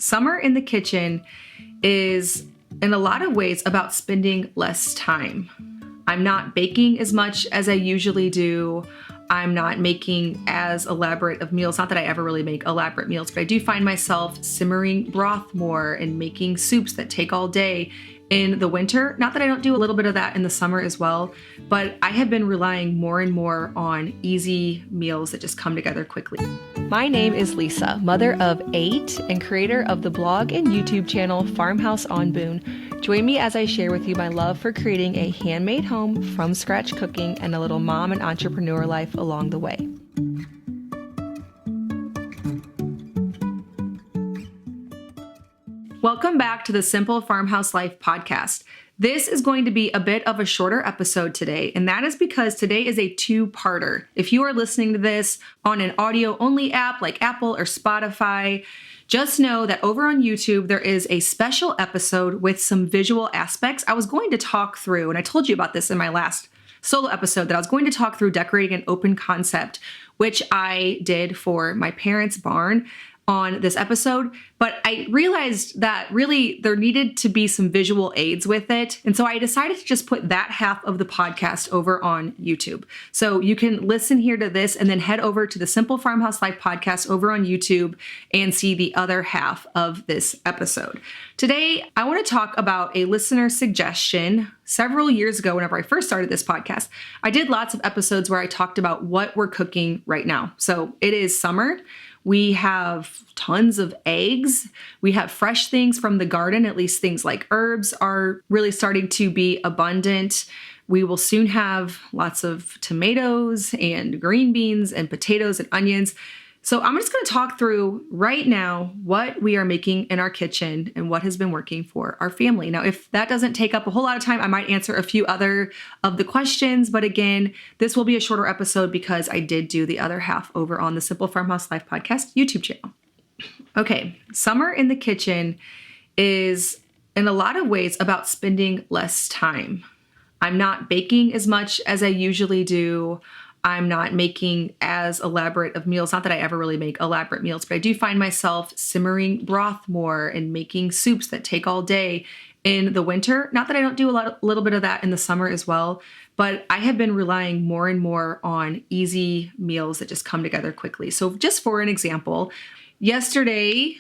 Summer in the kitchen is, in a lot of ways, about spending less time. I'm not baking as much as I usually do. I'm not making as elaborate of meals. Not that I ever really make elaborate meals, but I do find myself simmering broth more and making soups that take all day in the winter. Not that I don't do a little bit of that in the summer as well, but I have been relying more and more on easy meals that just come together quickly. My name is Lisa, mother of 8 and creator of the blog and YouTube channel Farmhouse on Boone. Join me as I share with you my love for creating a handmade home from scratch cooking and a little mom and entrepreneur life along the way. Welcome back to the Simple Farmhouse Life podcast. This is going to be a bit of a shorter episode today, and that is because today is a two-parter. If you are listening to this on an audio-only app like Apple or Spotify, just know that over on YouTube, there is a special episode with some visual aspects I was going to talk through, and I told you about this in my last solo episode that I was going to talk through decorating an open concept, which I did for my parents' barn on this episode, but I realized that really there needed to be some visual aids with it. And so I decided to just put that half of the podcast over on YouTube. So you can listen here to this and then head over to the Simple Farmhouse Life podcast over on YouTube and see the other half of this episode. Today, I want to talk about a listener suggestion. Several years ago, whenever I first started this podcast, I did lots of episodes where I talked about what we're cooking right now. So it is summer. We have tons of eggs. We have fresh things from the garden, at least things like herbs are really starting to be abundant. We will soon have lots of tomatoes and green beans and potatoes and onions. So I'm just going to talk through right now what we are making in our kitchen and what has been working for our family. Now, if that doesn't take up a whole lot of time, I might answer a few other of the questions. But again, this will be a shorter episode because I did do the other half over on the Simple Farmhouse Life podcast YouTube channel. Okay, summer in the kitchen is, in a lot of ways, about spending less time. I'm not baking as much as I usually do. I'm not making as elaborate of meals. Not that I ever really make elaborate meals, but I do find myself simmering broth more and making soups that take all day in the winter. Not that I don't do a little bit of that in the summer as well, but I have been relying more and more on easy meals that just come together quickly. So just for an example, yesterday,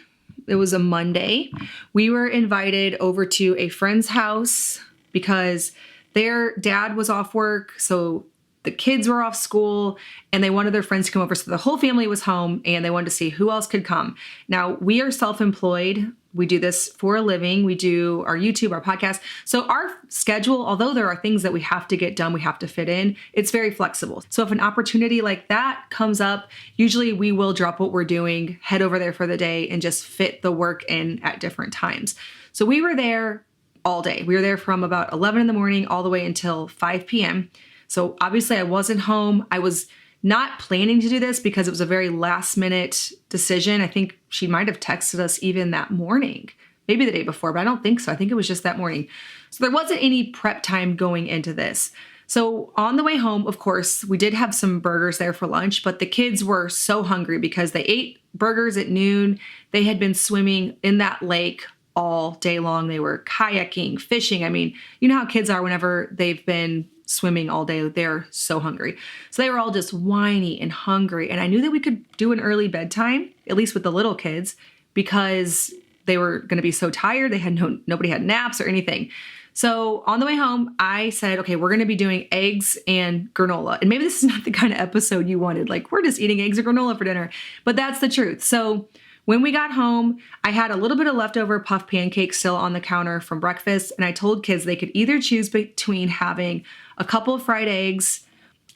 it was a Monday, we were invited over to a friend's house because their dad was off work. So the kids were off school and they wanted their friends to come over. So the whole family was home and they wanted to see who else could come. Now, we are self-employed. We do this for a living. We do our YouTube, our podcast. So our schedule, although there are things that we have to get done, we have to fit in, it's very flexible. So if an opportunity like that comes up, usually we will drop what we're doing, head over there for the day and just fit the work in at different times. So we were there all day. We were there from about 11 in the morning all the way until 5 p.m. So obviously I wasn't home. I was not planning to do this because it was a very last minute decision. I think she might have texted us even that morning, maybe the day before, but I don't think so. I think it was just that morning. So there wasn't any prep time going into this. So on the way home, of course, we did have some burgers there for lunch, but the kids were so hungry because they ate burgers at noon. They had been swimming in that lake all day long. They were kayaking, fishing. I mean, you know how kids are whenever they've been swimming all day, they're so hungry. So they were all just whiny and hungry. And I knew that we could do an early bedtime, at least with the little kids, because they were going to be so tired. They had nobody had naps or anything. So on the way home, I said, okay, we're going to be doing eggs and granola. And maybe this is not the kind of episode you wanted, like we're just eating eggs or granola for dinner, but that's the truth. So when we got home, I had a little bit of leftover puff pancakes still on the counter from breakfast. And I told kids they could either choose between having a couple of fried eggs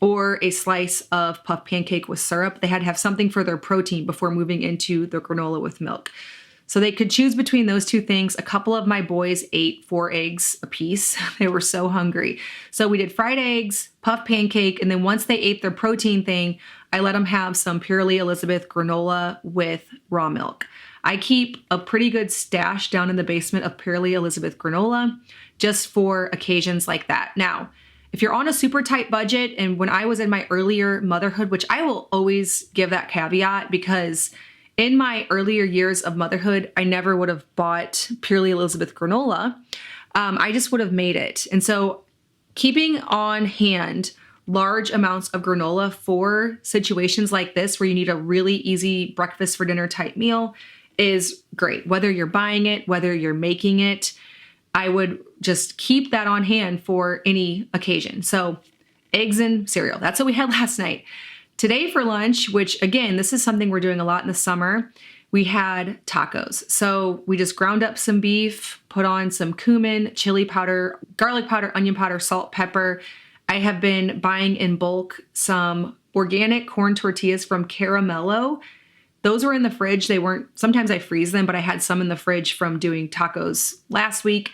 or a slice of puff pancake with syrup. They had to have something for their protein before moving into the granola with milk. So they could choose between those two things. A couple of my boys ate 4 eggs apiece. They were so hungry. So we did fried eggs, puff pancake, and then once they ate their protein thing, I let them have some Purely Elizabeth granola with raw milk. I keep a pretty good stash down in the basement of Purely Elizabeth granola just for occasions like that. Now, if you're on a super tight budget, and when I was in my earlier motherhood, which I will always give that caveat because In my earlier years of motherhood, I never would have bought Purely Elizabeth granola. I just would have made it. And so keeping on hand large amounts of granola for situations like this where you need a really easy breakfast for dinner type meal is great. Whether you're buying it, whether you're making it, I would just keep that on hand for any occasion. So eggs and cereal, that's what we had last night. Today for lunch, which again, this is something we're doing a lot in the summer, we had tacos. So we just ground up some beef, put on some cumin, chili powder, garlic powder, onion powder, salt, pepper. I have been buying in bulk some organic corn tortillas from Caramello. Those were in the fridge. They weren't, sometimes I freeze them, but I had some in the fridge from doing tacos last week.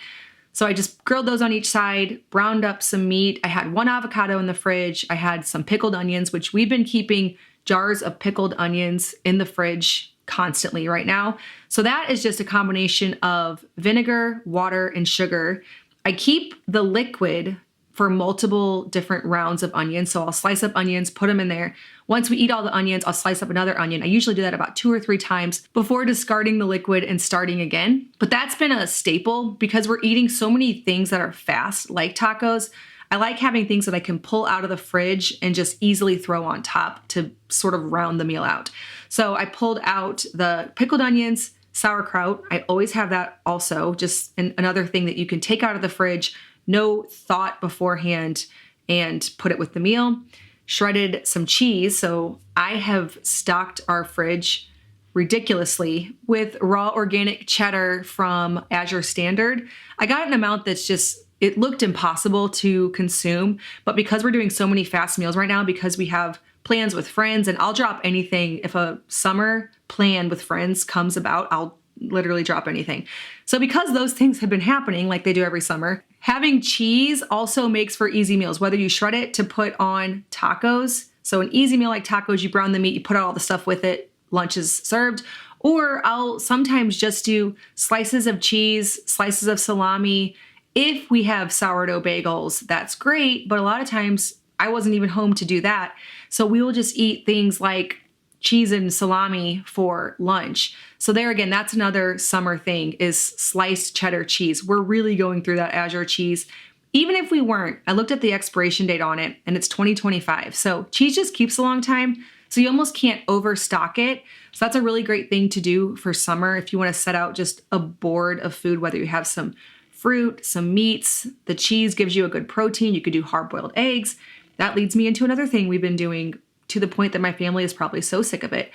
So I just grilled those on each side, browned up some meat. I had one avocado in the fridge. I had some pickled onions, which we've been keeping jars of pickled onions in the fridge constantly right now. So that is just a combination of vinegar, water, and sugar. I keep the liquid for multiple different rounds of onions. So I'll slice up onions, put them in there. Once we eat all the onions, I'll slice up another onion. I usually do that about 2 or 3 times before discarding the liquid and starting again. But that's been a staple because we're eating so many things that are fast, like tacos. I like having things that I can pull out of the fridge and just easily throw on top to sort of round the meal out. So I pulled out the pickled onions, sauerkraut. I always have that also, just another thing that you can take out of the fridge, no thought beforehand, and put it with the meal. Shredded some cheese. So I have stocked our fridge ridiculously with raw organic cheddar from Azure Standard. I got an amount that's just, it looked impossible to consume, but because we're doing so many fast meals right now, because we have plans with friends, and I'll drop anything. If a summer plan with friends comes about, I'll literally drop anything. So because those things have been happening like they do every summer, having cheese also makes for easy meals, whether you shred it to put on tacos. So an easy meal like tacos, you brown the meat, you put out all the stuff with it, lunch is served. Or I'll sometimes just do slices of cheese, slices of salami. If we have sourdough bagels, that's great. But a lot of times I wasn't even home to do that. So we will just eat things like cheese and salami for lunch. So there again, that's another summer thing, is sliced cheddar cheese. We're really going through that Azure cheese. Even if we weren't, I looked at the expiration date on it and it's 2025. So cheese just keeps a long time. So you almost can't overstock it. So that's a really great thing to do for summer if you want to set out just a board of food, whether you have some fruit, some meats. The cheese gives you a good protein. You could do hard-boiled eggs. That leads me into another thing we've been doing, to the point that my family is probably so sick of it.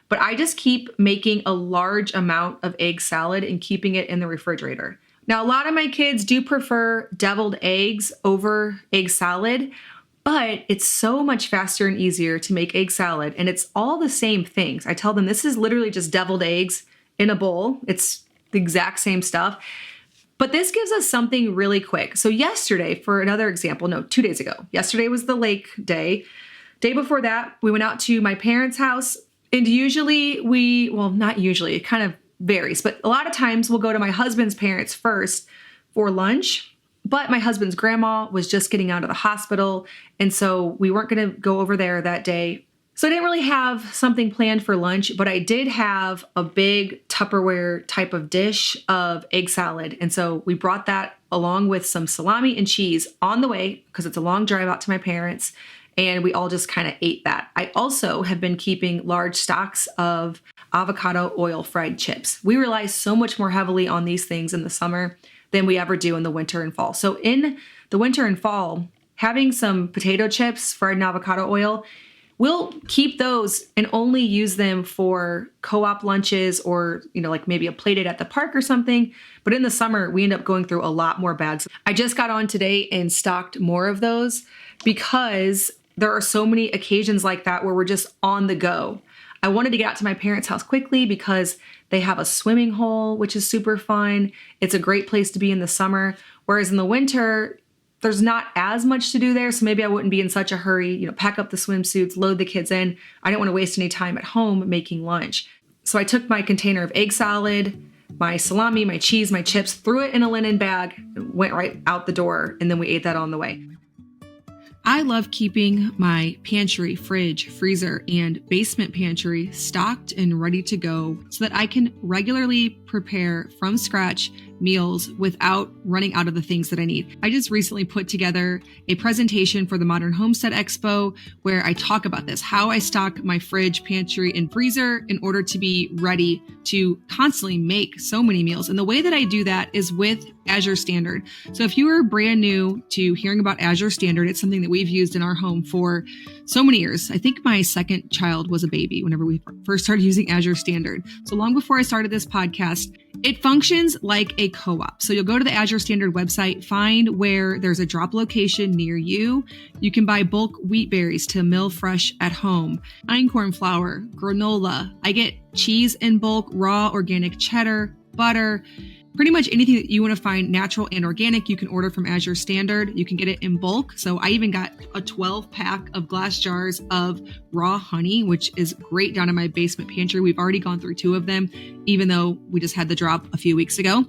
But I just keep making a large amount of egg salad and keeping it in the refrigerator. Now, a lot of my kids do prefer deviled eggs over egg salad, but it's so much faster and easier to make egg salad, and it's all the same things. I tell them this is literally just deviled eggs in a bowl. It's the exact same stuff. But this gives us something really quick. So yesterday, for another example, no, 2 days ago, yesterday was the lake day. Day before that, we went out to my parents' house, and usually not usually, it kind of varies, but a lot of times we'll go to my husband's parents first for lunch, but my husband's grandma was just getting out of the hospital, and so we weren't going to go over there that day. So I didn't really have something planned for lunch, but I did have a big Tupperware type of dish of egg salad, and so we brought that along with some salami and cheese on the way, because it's a long drive out to my parents. And we all just kind of ate that. I also have been keeping large stocks of avocado oil fried chips. We rely so much more heavily on these things in the summer than we ever do in the winter and fall. So in the winter and fall, having some potato chips fried in avocado oil, we'll keep those and only use them for co-op lunches or, like maybe a play date at the park or something. But in the summer, we end up going through a lot more bags. I just got on today and stocked more of those because there are so many occasions like that where we're just on the go. I wanted to get out to my parents' house quickly because they have a swimming hole, which is super fun. It's a great place to be in the summer. Whereas in the winter, there's not as much to do there. So maybe I wouldn't be in such a hurry, pack up the swimsuits, load the kids in. I didn't want to waste any time at home making lunch. So I took my container of egg salad, my salami, my cheese, my chips, threw it in a linen bag, went right out the door, and then we ate that on the way. I love keeping my pantry, fridge, freezer, and basement pantry stocked and ready to go so that I can regularly prepare from scratch meals without running out of the things that I need. I just recently put together a presentation for the Modern Homestead Expo where I talk about this, how I stock my fridge, pantry, and freezer in order to be ready to constantly make so many meals. And the way that I do that is with Azure Standard. So if you are brand new to hearing about Azure Standard, it's something that we've used in our home for so many years. I think my second child was a baby whenever we first started using Azure Standard. So long before I started this podcast, it functions like a co-op. So you'll go to the Azure Standard website, find where there's a drop location near you. You can buy bulk wheat berries to mill fresh at home, einkorn flour, granola. I get cheese in bulk, raw organic cheddar, butter. Pretty much anything that you want to find natural and organic, you can order from Azure Standard. You can get it in bulk. So I even got a 12-pack of glass jars of raw honey, which is great down in my basement pantry. We've already gone through 2 of them, even though we just had the drop a few weeks ago.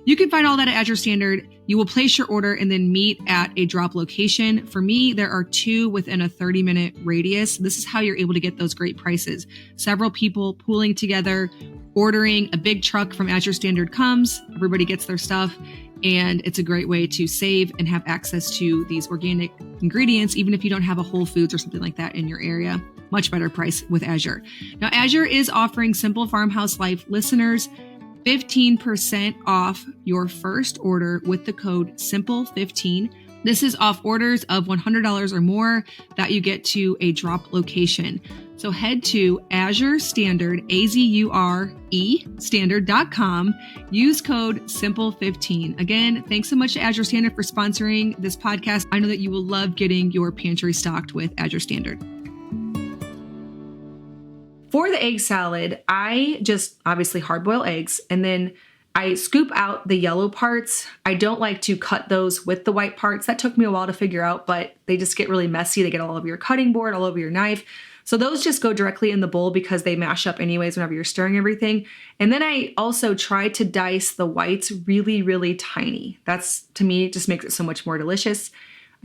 You can find all that at Azure Standard. You will place your order and then meet at a drop location. For me, there are 2 within a 30-minute radius. This is how you're able to get those great prices. Several people pooling together, ordering. A big truck from Azure Standard comes, everybody gets their stuff, and it's a great way to save and have access to these organic ingredients, even if you don't have a Whole Foods or something like that in your area. Much better price with Azure. Now, Azure is offering Simple Farmhouse Life listeners 15% off your first order with the code SIMPLE15. This is off orders of $100 or more that you get to a drop location. So head to Azure Standard, A-Z-U-R-E, standard.com. Use code SIMPLE15. Again, thanks so much to Azure Standard for sponsoring this podcast. I know that you will love getting your pantry stocked with Azure Standard. For the egg salad, I just obviously hard boil eggs and then I scoop out the yellow parts. I don't like to cut those with the white parts. That took me a while to figure out, but they just get really messy. They get all over your cutting board, all over your knife. So those just go directly in the bowl because they mash up anyways whenever you're stirring everything. And then I also try to dice the whites really, really tiny. That's, to me, just makes it so much more delicious.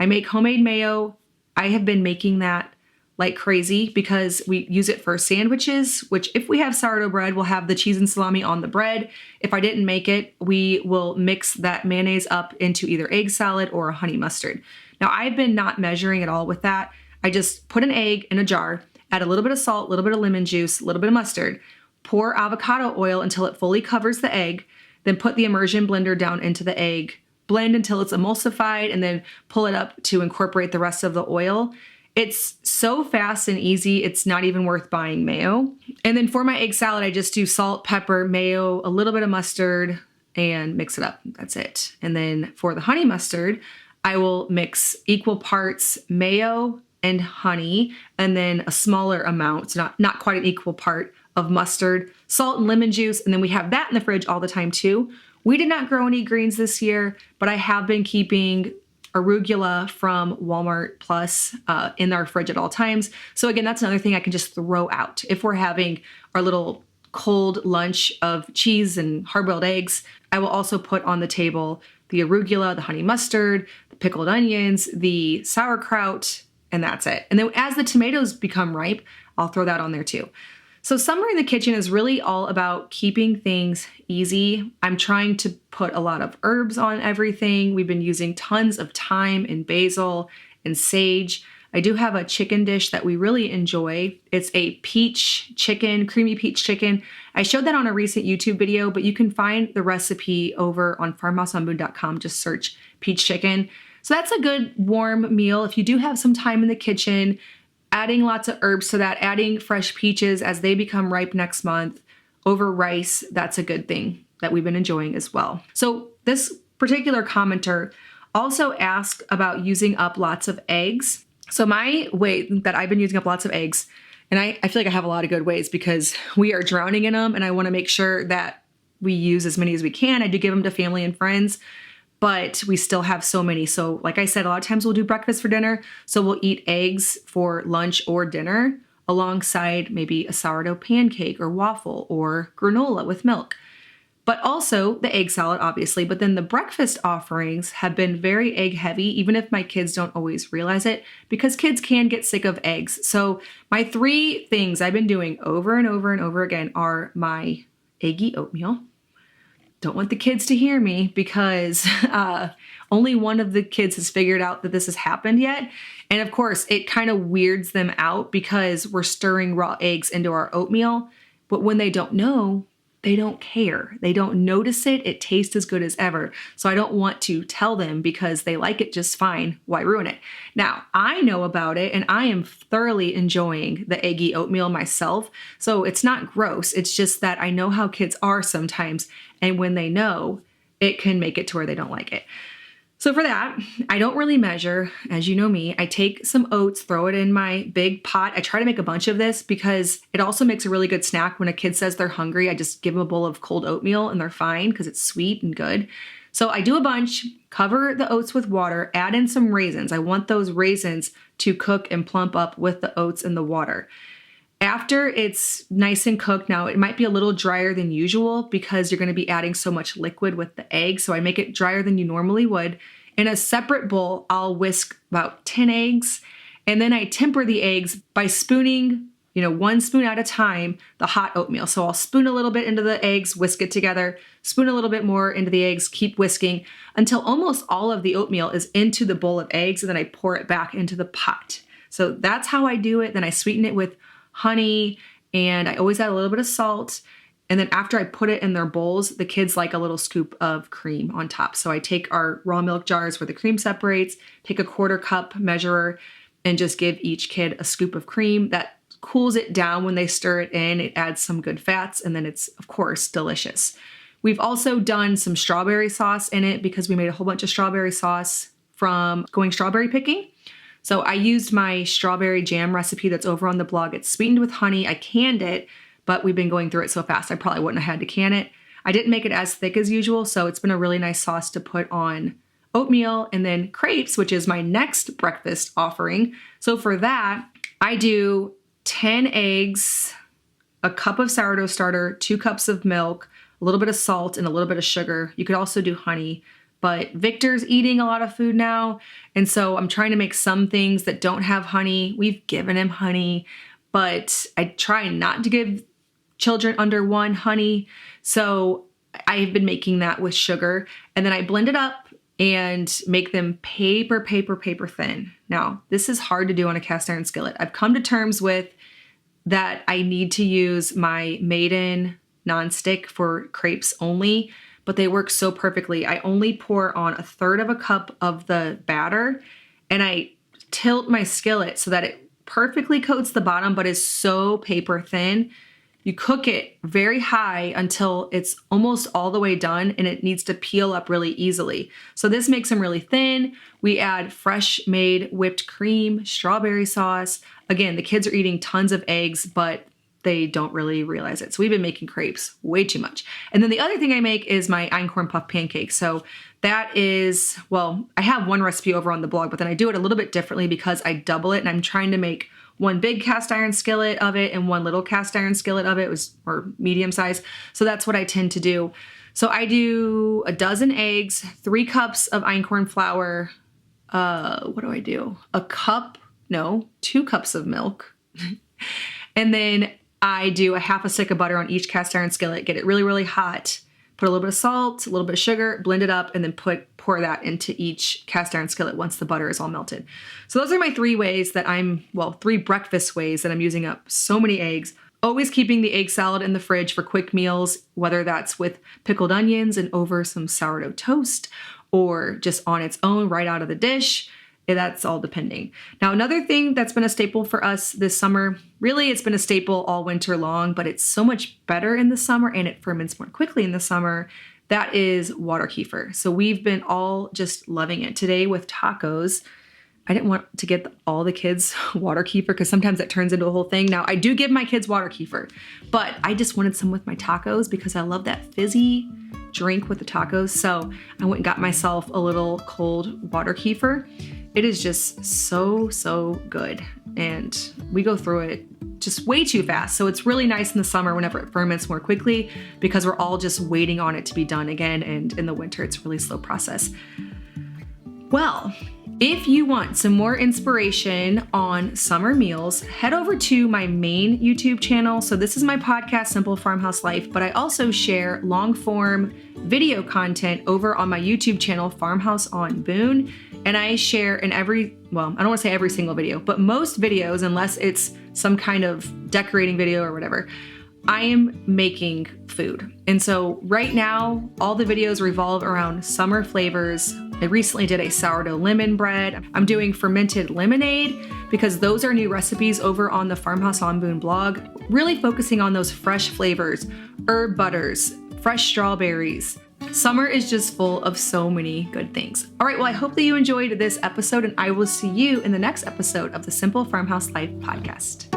I make homemade mayo. I have been making that like crazy because we use it for sandwiches, which if we have sourdough bread, we'll have the cheese and salami on the bread. If I didn't make it, we will mix that mayonnaise up into either egg salad or a honey mustard. Now, I've been not measuring at all with that. I just put an egg in a jar, add a little bit of salt, a little bit of lemon juice, a little bit of mustard, pour avocado oil until it fully covers the egg, then put the immersion blender down into the egg, blend until it's emulsified, and then pull it up to incorporate the rest of the oil. It's so fast and easy, it's not even worth buying mayo. And then for my egg salad, I just do salt, pepper, mayo, a little bit of mustard, and mix it up. That's it. And then for the honey mustard, I will mix equal parts mayo and honey, and then a smaller amount, not quite an equal part, of mustard, salt, and lemon juice. And then we have that in the fridge all the time too. We did not grow any greens this year, but I have been keeping arugula from Walmart Plus in our fridge at all times. So again, that's another thing I can just throw out. If we're having our little cold lunch of cheese and hard-boiled eggs, I will also put on the table the arugula, the honey mustard, the pickled onions, the sauerkraut, and that's it. And then as the tomatoes become ripe, I'll throw that on there too. So summer in the kitchen is really all about keeping things easy. I'm trying to put a lot of herbs on everything. We've been using tons of thyme and basil and sage. I do have a chicken dish that we really enjoy. It's a peach chicken, creamy peach chicken. I showed that on a recent YouTube video, but you can find the recipe over on farmhouseonboone.com. Just search peach chicken. So that's a good warm meal. If you do have some time in the kitchen, adding lots of herbs to that, adding fresh peaches as they become ripe next month over rice, that's a good thing that we've been enjoying as well. So this particular commenter also asked about using up lots of eggs. So my way that I've been using up lots of eggs, and I feel like I have a lot of good ways because we are drowning in them and I want to make sure that we use as many as we can. I do give them to family and friends, but we still have so many. So like I said, a lot of times we'll do breakfast for dinner. So we'll eat eggs for lunch or dinner alongside maybe a sourdough pancake or waffle or granola with milk. but also the egg salad, obviously. But then the breakfast offerings have been very egg heavy, even if my kids don't always realize it, because kids can get sick of eggs. So my 3 things I've been doing over and over and over again are my eggy oatmeal. Don't want the kids to hear me because only one of the kids has figured out that this has happened yet. And of course, it kind of weirds them out because we're stirring raw eggs into our oatmeal. But when they don't know, they don't care. They don't notice it. It tastes as good as ever. So I don't want to tell them because they like it just fine. Why ruin it? Now, I know about it and I am thoroughly enjoying the eggy oatmeal myself. So it's not gross. It's just that I know how kids are sometimes. And when they know, it can make it to where they don't like it. So for that, I don't really measure. As you know me, I take some oats, throw it in my big pot. I try to make a bunch of this because it also makes a really good snack. When a kid says they're hungry, I just give them a bowl of cold oatmeal and they're fine because it's sweet and good. So I do a bunch, cover the oats with water, add in some raisins. I want those raisins to cook and plump up with the oats and the water. After it's nice and cooked, now it might be a little drier than usual because you're going to be adding so much liquid with the egg. So I make it drier than you normally would. In a separate bowl, I'll whisk about 10 eggs. And then I temper the eggs by spooning, 1 spoon at a time, the hot oatmeal. So I'll spoon a little bit into the eggs, whisk it together, spoon a little bit more into the eggs, keep whisking until almost all of the oatmeal is into the bowl of eggs. And then I pour it back into the pot. So that's how I do it. Then I sweeten it with honey, and I always add a little bit of salt. And then after I put it in their bowls, the kids like a little scoop of cream on top. So I take our raw milk jars where the cream separates, take a 1/4 cup measurer, and just give each kid a scoop of cream. That cools it down when they stir it in. It adds some good fats, and then it's, of course, delicious. We've also done some strawberry sauce in it because we made a whole bunch of strawberry sauce from going strawberry picking. So I used my strawberry jam recipe that's over on the blog. It's sweetened with honey. I canned it, but we've been going through it so fast, I probably wouldn't have had to can it. I didn't make it as thick as usual, so it's been a really nice sauce to put on oatmeal. And then crepes, which is my next breakfast offering. So for that, I do 10 eggs, a cup of sourdough starter, 2 cups of milk, a little bit of salt, and a little bit of sugar. You could also do honey. But Victor's eating a lot of food now, and so I'm trying to make some things that don't have honey. We've given him honey, but I try not to give children under 1 honey. So I've been making that with sugar, and then I blend it up and make them paper thin. Now, this is hard to do on a cast iron skillet. I've come to terms with that I need to use my Maiden nonstick for crepes only, but they work so perfectly. I only pour on 1/3 of a cup of the batter, and I tilt my skillet so that it perfectly coats the bottom, but is so paper thin. You cook it very high until it's almost all the way done, and it needs to peel up really easily. So this makes them really thin. We add fresh made whipped cream, strawberry sauce. Again, the kids are eating tons of eggs, but they don't really realize it. So we've been making crepes way too much. And then the other thing I make is my einkorn puff pancakes. So that is, well, I have one recipe over on the blog, but then I do it a little bit differently because I double it, and I'm trying to make 1 big cast iron skillet of it and 1 little cast iron skillet of it, or medium size. So that's what I tend to do. So I do a dozen eggs, 3 cups of einkorn flour. What do I do? 2 cups of milk. And then I do a 1/2 stick of butter on each cast iron skillet, get it really, really hot, put a little bit of salt, a little bit of sugar, blend it up, and then pour that into each cast iron skillet once the butter is all melted. So those are my 3 ways that 3 breakfast ways that I'm using up so many eggs. Always keeping the egg salad in the fridge for quick meals, whether that's with pickled onions and over some sourdough toast, or just on its own right out of the dish. That's all depending. Now, another thing that's been a staple for us this summer, really it's been a staple all winter long, but it's so much better in the summer and it ferments more quickly in the summer. That is water kefir. So we've been all just loving it. Today with tacos, I didn't want to get all the kids water kefir because sometimes that turns into a whole thing. Now, I do give my kids water kefir, but I just wanted some with my tacos because I love that fizzy drink with the tacos. So I went and got myself a little cold water kefir. It is just so good. And we go through it just way too fast. So it's really nice in the summer whenever it ferments more quickly because we're all just waiting on it to be done again. And in the winter, it's a really slow process. Well, if you want some more inspiration on summer meals, head over to my main YouTube channel. So this is my podcast, Simple Farmhouse Life, but I also share long form video content over on my YouTube channel, Farmhouse on Boone. And I share in I don't want to say every single video, but most videos, unless it's some kind of decorating video or whatever, I am making food. And so right now, all the videos revolve around summer flavors. I recently did a sourdough lemon bread. I'm doing fermented lemonade because those are new recipes over on the Farmhouse on Boone blog, really focusing on those fresh flavors, herb butters, fresh strawberries. Summer is just full of so many good things. All right, well, I hope that you enjoyed this episode, and I will see you in the next episode of the Simple Farmhouse Life podcast.